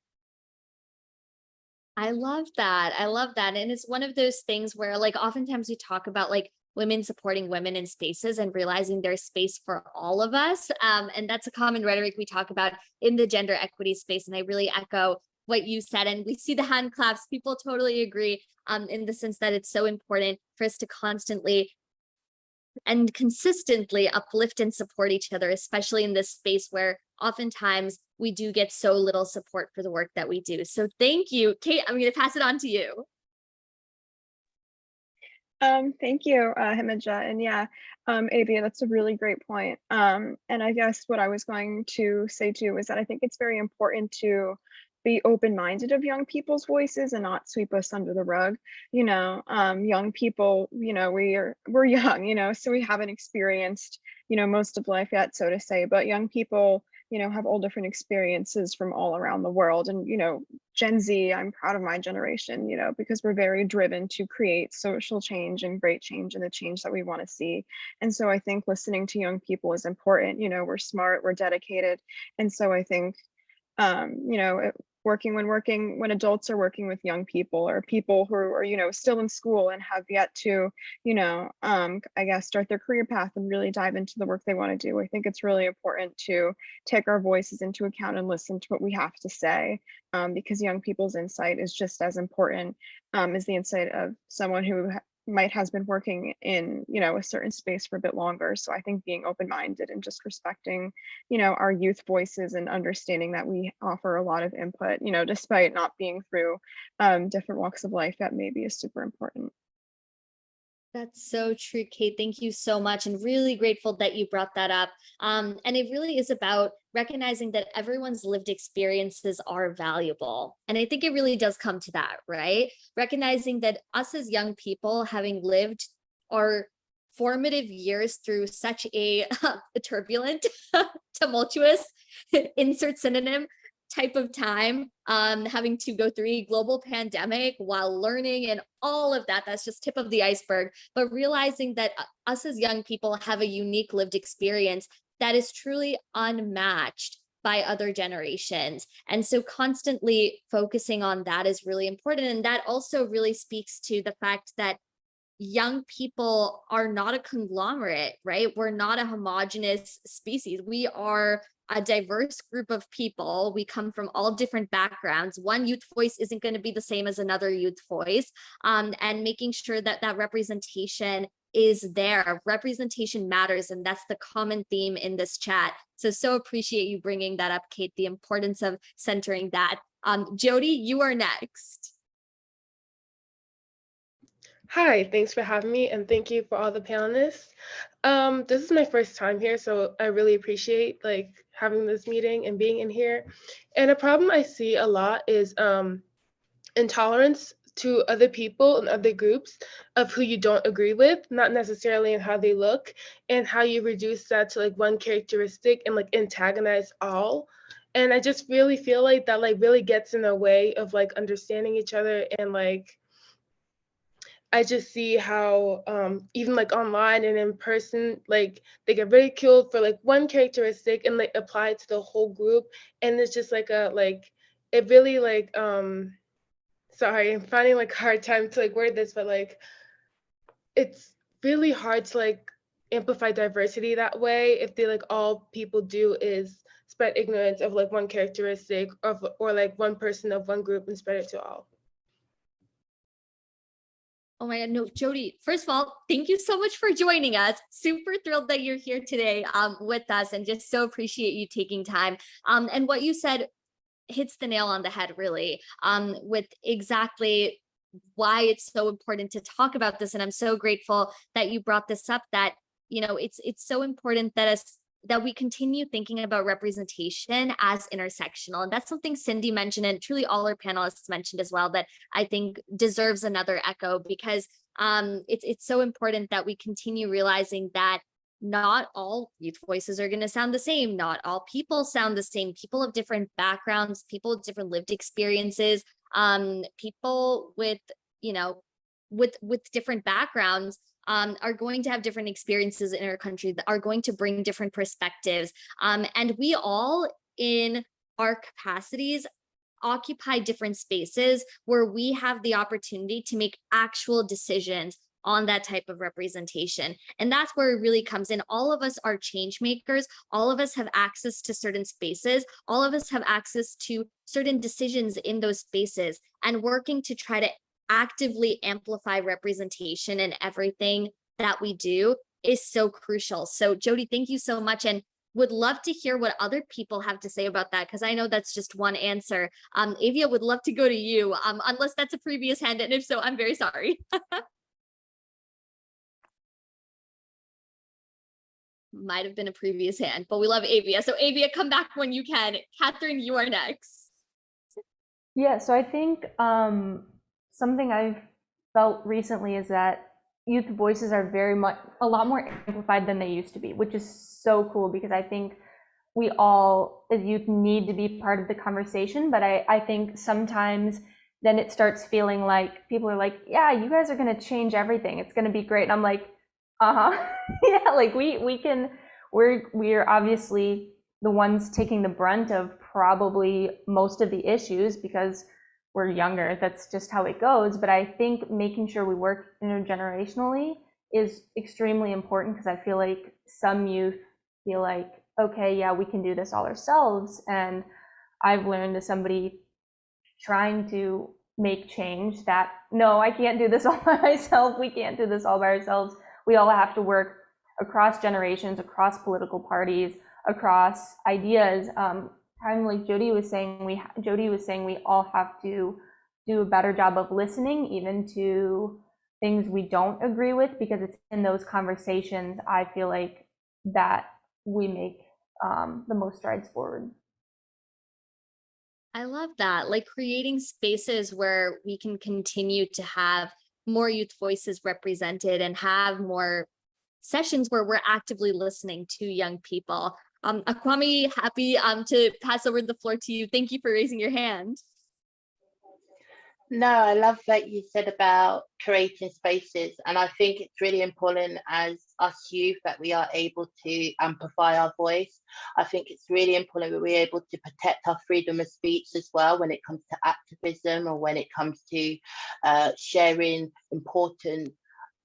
I love that. I love that. And it's one of those things where like oftentimes we talk about like women supporting women in spaces and realizing there's space for all of us. And that's a common rhetoric we talk about in the gender equity space. And I really echo what you said. And we see the hand claps. People totally agree in the sense that it's so important for us to constantly and consistently uplift and support each other, especially in this space where oftentimes we do get so little support for the work that we do. So thank you. Kate, I'm going to pass it on to you. Thank you, Himija. And yeah, Avia, that's a really great point. And I guess what I was going to say too is that I think it's very important to be open-minded of young people's voices and not sweep us under the rug. Young people, we're young, so we haven't experienced, most of life yet, so to say, but young people, have all different experiences from all around the world. And, Gen Z, I'm proud of my generation, because we're very driven to create social change and great change and the change that we want to see. And so I think listening to young people is important. We're smart, we're dedicated. And so I think when adults are working with young people or people who are still in school and have yet to I guess start their career path and really dive into the work they want to do, I think it's really important to take our voices into account and listen to what we have to say, because young people's insight is just as important as the insight of someone who might has been working in a certain space for a bit longer. So I think being open-minded and just respecting our youth voices and understanding that we offer a lot of input despite not being through different walks of life, that maybe is super important. That's so true, Kate. Thank you so much. And really grateful that you brought that up. And it really is about recognizing that everyone's lived experiences are valuable. And I think it really does come to that, right? Recognizing that us as young people, having lived our formative years through such a turbulent, tumultuous, insert synonym, type of time, having to go through a global pandemic while learning and all of that, that's just tip of the iceberg. But realizing that us as young people have a unique lived experience that is truly unmatched by other generations. And so constantly focusing on that is really important. And that also really speaks to the fact that young people are not a conglomerate, right? We're not a homogenous species. We are a diverse group of people. We come from all different backgrounds. One youth voice isn't going to be the same as another youth voice. And making sure that that representation is there. Representation matters. And that's the common theme in this chat. So appreciate you bringing that up, Kate, the importance of centering that. Jody, you are next. Hi, thanks for having me, and thank you for all the panelists. This is my first time here, so I really appreciate having this meeting and being in here. And a problem I see a lot is intolerance to other people and other groups of who you don't agree with, not necessarily in how they look, and how you reduce that to one characteristic and antagonize all. And I just really feel like that really gets in the way of understanding each other and I just see how even like online and in person, like they get ridiculed for like one characteristic and like apply it to the whole group. And it's just like it really like sorry, I'm finding like a hard time to like word this, but like it's really hard to like amplify diversity that way if they like all people do is spread ignorance of like one characteristic or like one person of one group and spread it to all. Oh my God, no, Jody, first of all, thank you so much for joining us. Super thrilled that you're here today with us, and just so appreciate you taking time. And what you said hits the nail on the head, really, with exactly why it's so important to talk about this. And I'm so grateful that you brought this up, that, you know, it's so important that we continue thinking about representation as intersectional. And that's something Cindy mentioned, and truly all our panelists mentioned as well, that I think deserves another echo, because it's so important that we continue realizing that not all youth voices are going to sound the same. Not all people sound the same. People of different backgrounds, people with different lived experiences, people with, you know, with different backgrounds are going to have different experiences in our country, that are going to bring different perspectives. And we all, in our capacities, occupy different spaces where we have the opportunity to make actual decisions on that type of representation. And that's where it really comes in. All of us are change makers. All of us have access to certain spaces. All of us have access to certain decisions in those spaces, and working to try to actively amplify representation in everything that we do is so crucial. So Jody, thank you so much, and would love to hear what other people have to say about that, because I know that's just one answer. Avia, would love to go to you, unless that's a previous hand, and if so, I'm very sorry. Might have been a previous hand, but we love Avia. So Avia, come back when you can. Catherine, you are next. Yeah, so I think something I've felt recently is that youth voices are a lot more amplified than they used to be, which is so cool, because I think we all as youth need to be part of the conversation. But I think sometimes then it starts feeling like people are like, yeah, you guys are going to change everything. It's going to be great. And I'm like, yeah, like we're obviously the ones taking the brunt of probably most of the issues because we're younger. That's just how it goes. But I think making sure we work intergenerationally is extremely important, because I feel like some youth feel like, okay, yeah, we can do this all ourselves. And I've learned as somebody trying to make change that, no, I can't do this all by myself. We can't do this all by ourselves. We all have to work across generations, across political parties, across ideas. Kind of like Jody was saying, we all have to do a better job of listening, even to things we don't agree with, because it's in those conversations, I feel like, that we make the most strides forward. I love that, like creating spaces where we can continue to have more youth voices represented and have more sessions where we're actively listening to young people. Akwame, happy to pass over the floor to you. Thank you for raising your hand. No, I love that you said about creating spaces. And I think it's really important as us youth that we are able to amplify our voice. I think it's really important that we're able to protect our freedom of speech as well when it comes to activism, or when it comes to sharing important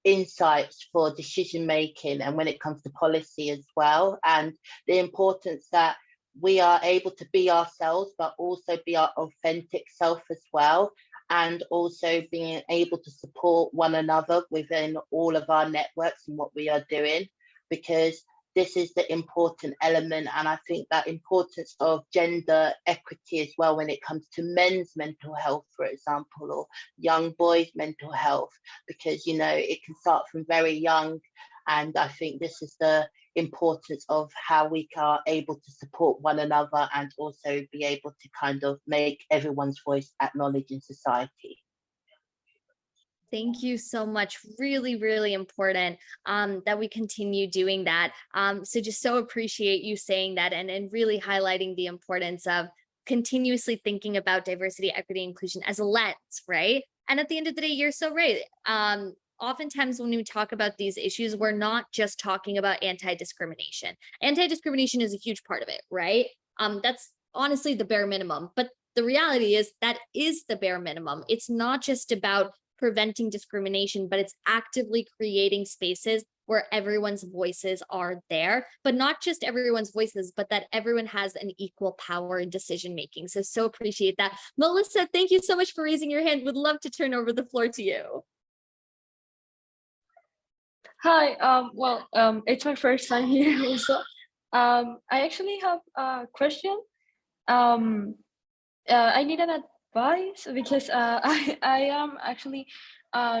insights for decision making, and when it comes to policy as well. And the importance that we are able to be ourselves, but also be our authentic self as well. And also being able to support one another within all of our networks and what we are doing, because this is the important element. And I think that importance of gender equity as well, when it comes to men's mental health, for example, or young boys' mental health, because, you know, it can start from very young. And I think this is the importance of how we are able to support one another, and also be able to kind of make everyone's voice acknowledged in society. Thank you so much. Really, really important that we continue doing that. So just so appreciate you saying that, and really highlighting the importance of continuously thinking about diversity, equity, inclusion as a lens, right? And at the end of the day, you're so right. oftentimes when we talk about these issues, we're not just talking about anti-discrimination. Anti-discrimination is a huge part of it, right? That's honestly the bare minimum. But the reality is that is the bare minimum. It's not just about preventing discrimination, but it's actively creating spaces where everyone's voices are there, but not just everyone's voices, but that everyone has an equal power in decision making. So appreciate that. Melissa, thank you so much for raising your hand. Would love to turn over the floor to you. Hi, it's my first time here also. I actually have a question. I need an advice because I am actually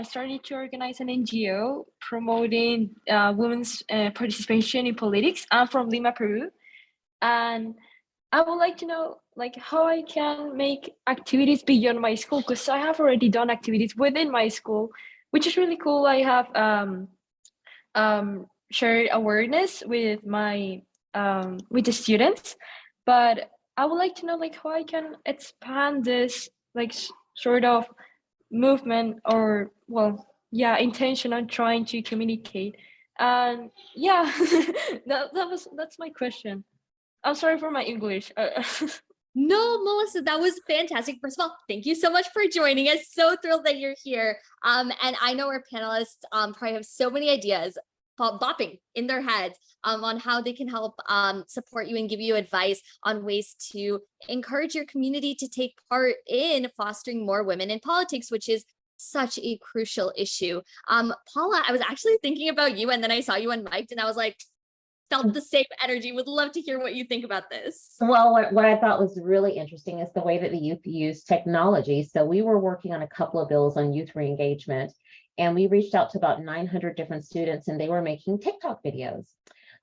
starting to organize an NGO promoting women's participation in politics. I'm from Lima, Peru, and I would like to know like how I can make activities beyond my school, because I have already done activities within my school, which is really cool. I have shared awareness with my with the students, but I would like to know like how I can expand this like sort of movement, or intention on trying to communicate. And yeah, that's my question. I'm sorry for my English. No, Melissa, that was fantastic. First of all, thank you so much for joining us. So thrilled that you're here. And I know our panelists probably have so many ideas bopping in their heads on how they can help support you and give you advice on ways to encourage your community to take part in fostering more women in politics, which is such a crucial issue. Paula, I was actually thinking about you, and then I saw you unmiked and I was like, felt the same energy. Would love to hear what you think about this. Well, what I thought was really interesting is the way that the youth use technology. So we were working on a couple of bills on youth re-engagement, and we reached out to about 900 different students, and they were making TikTok videos.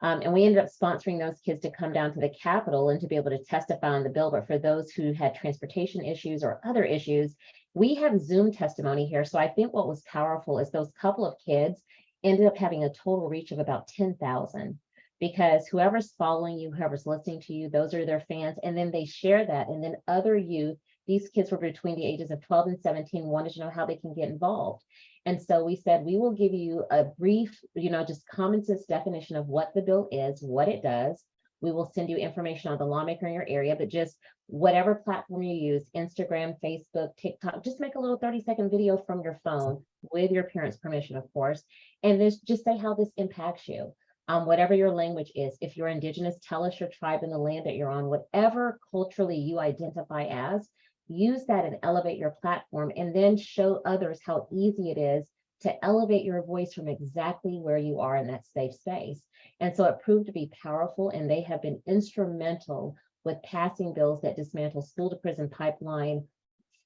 And we ended up sponsoring those kids to come down to the Capitol and to be able to testify on the bill. But for those who had transportation issues or other issues, we have Zoom testimony here. So I think what was powerful is those couple of kids ended up having a total reach of about 10,000. Because whoever's following you, whoever's listening to you, those are their fans. And then they share that. And then other youth, these kids were between the ages of 12 and 17, wanted to know how they can get involved. And so we said, we will give you a brief, just common sense definition of what the bill is, what it does. We will send you information on the lawmaker in your area, but just whatever platform you use, Instagram, Facebook, TikTok, just make a little 30-second video from your phone with your parents' permission, of course. And just say how this impacts you. Whatever your language is, if you're Indigenous, tell us your tribe and the land that you're on, whatever culturally you identify as, use that and elevate your platform, and then show others how easy it is to elevate your voice from exactly where you are in that safe space. And so it proved to be powerful, and they have been instrumental with passing bills that dismantle school to prison pipeline,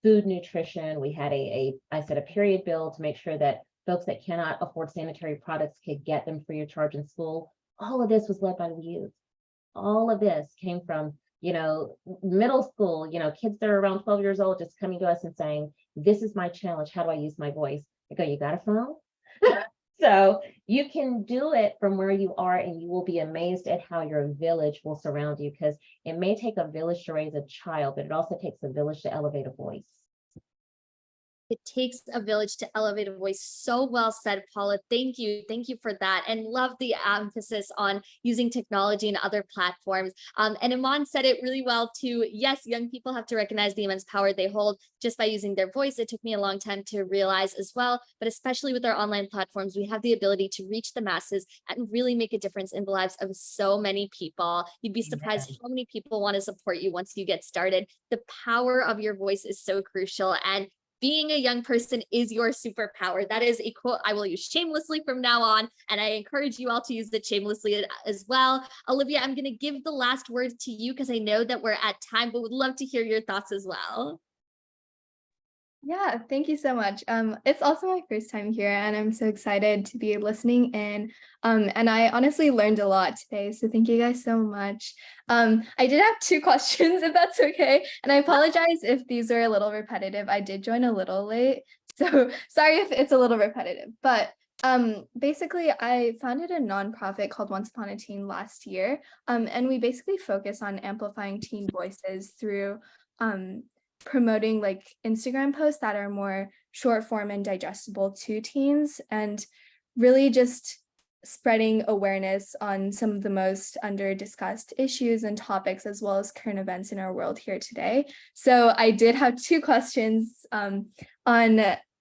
food nutrition. We had a period bill to make sure that folks that cannot afford sanitary products could get them free of charge in school. All of this was led by the youth. All of this came from, middle school, kids that are around 12 years old just coming to us and saying, this is my challenge. How do I use my voice? I go, you got a phone? So you can do it from where you are, and you will be amazed at how your village will surround you, because it may take a village to raise a child, but it also takes a village to elevate a voice. It takes a village to elevate a voice. So well said, Paula. Thank you. Thank you for that. And love the emphasis on using technology and other platforms. And Iman said it really well too. Yes, young people have to recognize the immense power they hold just by using their voice. It took me a long time to realize as well, but especially with our online platforms, we have the ability to reach the masses and really make a difference in the lives of so many people. You'd be surprised how many people want to support you once you get started. The power of your voice is so crucial, and being a young person is your superpower. That is a quote I will use shamelessly from now on, and I encourage you all to use it shamelessly as well. Olivia, I'm going to give the last word to you because I know that we're at time, but would love to hear your thoughts as well. Yeah, thank you so much. It's also my first time here, and I'm so excited to be listening in. And I honestly learned a lot today, so thank you guys so much. I did have 2 questions, if that's okay. And I apologize if these are a little repetitive. I did join a little late, so sorry if it's a little repetitive. But basically, I founded a nonprofit called Once Upon a Teen last year, and we basically focus on amplifying teen voices through promoting like Instagram posts that are more short form and digestible to teens, and really just spreading awareness on some of the most under discussed issues and topics, as well as current events in our world here today. So I did have two questions on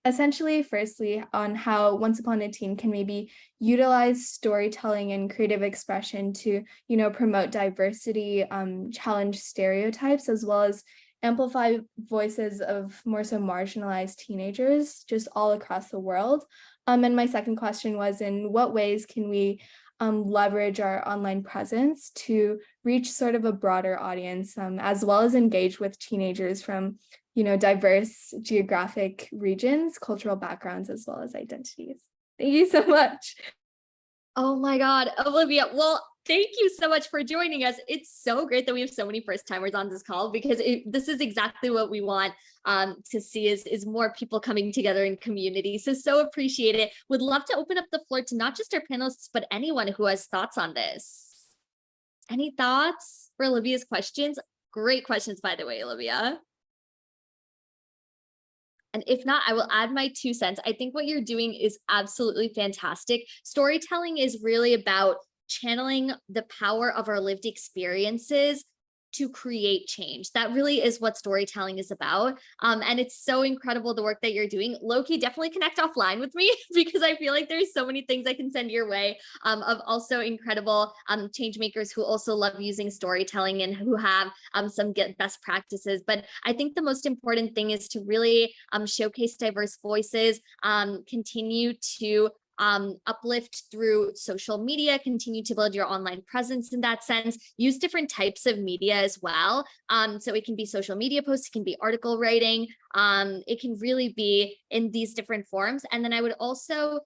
essentially, firstly, on how Once Upon a Teen can maybe utilize storytelling and creative expression to, promote diversity, challenge stereotypes, as well as amplify voices of more so marginalized teenagers just all across the world. And my second question was, in what ways can we leverage our online presence to reach sort of a broader audience, as well as engage with teenagers from, diverse geographic regions, cultural backgrounds, as well as identities? Thank you so much. Oh my God, Olivia. Well, thank you so much for joining us. It's so great that we have so many first timers on this call, because this is exactly what we want to see is more people coming together in community. So appreciate it. Would love to open up the floor to not just our panelists, but anyone who has thoughts on this. Any thoughts for Olivia's questions? Great questions, by the way, Olivia. And if not, I will add my 2 cents. I think what you're doing is absolutely fantastic. Storytelling is really about channeling the power of our lived experiences to create change. That really is what storytelling is about. And it's so incredible the work that you're doing. Loki, definitely connect offline with me, because I feel like there's so many things I can send your way of also incredible change makers who also love using storytelling and who have some best practices. But I think the most important thing is to really showcase diverse voices, continue to uplift through social media, continue to build your online presence in that sense, use different types of media as well. So it can be social media posts, it can be article writing, it can really be in these different forms. And then I would also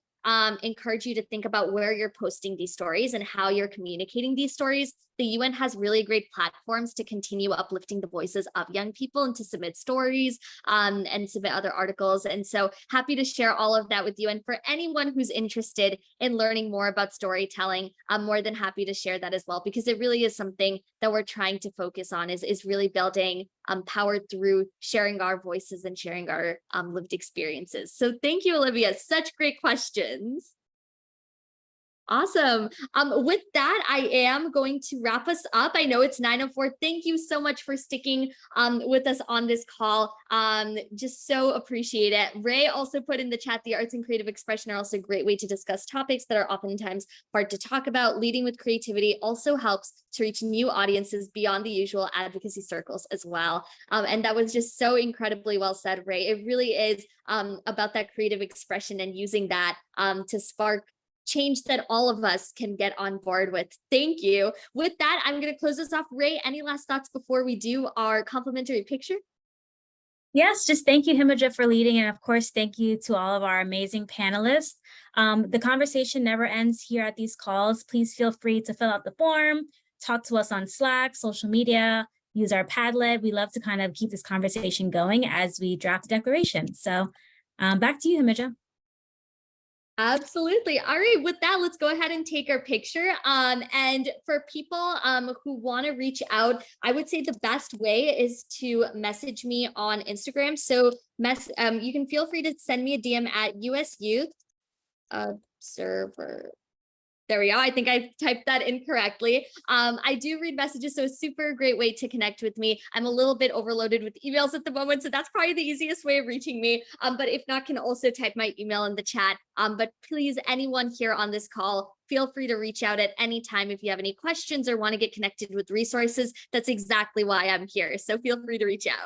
encourage you to think about where you're posting these stories and how you're communicating these stories. The UN has really great platforms to continue uplifting the voices of young people and to submit stories and submit other articles. And so happy to share all of that with you. And for anyone who's interested in learning more about storytelling, I'm more than happy to share that as well, because it really is something that we're trying to focus on, is really building power through sharing our voices and sharing our lived experiences. So thank you, Olivia. Such great questions. Awesome. With that, I am going to wrap us up. I know it's 9:04. Thank you so much for sticking with us on this call. Just so appreciate it. Ray also put in the chat, the arts and creative expression are also a great way to discuss topics that are oftentimes hard to talk about. Leading with creativity also helps to reach new audiences beyond the usual advocacy circles as well. And that was just so incredibly well said, Ray. It really is about that creative expression and using that to spark change that all of us can get on board with. Thank you. With that, I'm going to close this off. Ray, any last thoughts before we do our complimentary picture? Yes, just thank you, Himija, for leading. And of course, thank you to all of our amazing panelists. The conversation never ends here at these calls. Please feel free to fill out the form, talk to us on Slack, social media, use our Padlet. We love to kind of keep this conversation going as we draft the declaration. So back to you, Himija. Absolutely. All right, with that, let's go ahead and take our picture. And for people who want to reach out, I would say the best way is to message me on Instagram. So you can feel free to send me a DM at US Youth Observer. There we go. I think I typed that incorrectly. I do read messages, so a super great way to connect with me. I'm a little bit overloaded with emails at the moment, so that's probably the easiest way of reaching me. But if not, can also type my email in the chat. But please, anyone here on this call, feel free to reach out at any time if you have any questions or want to get connected with resources. That's exactly why I'm here. So feel free to reach out.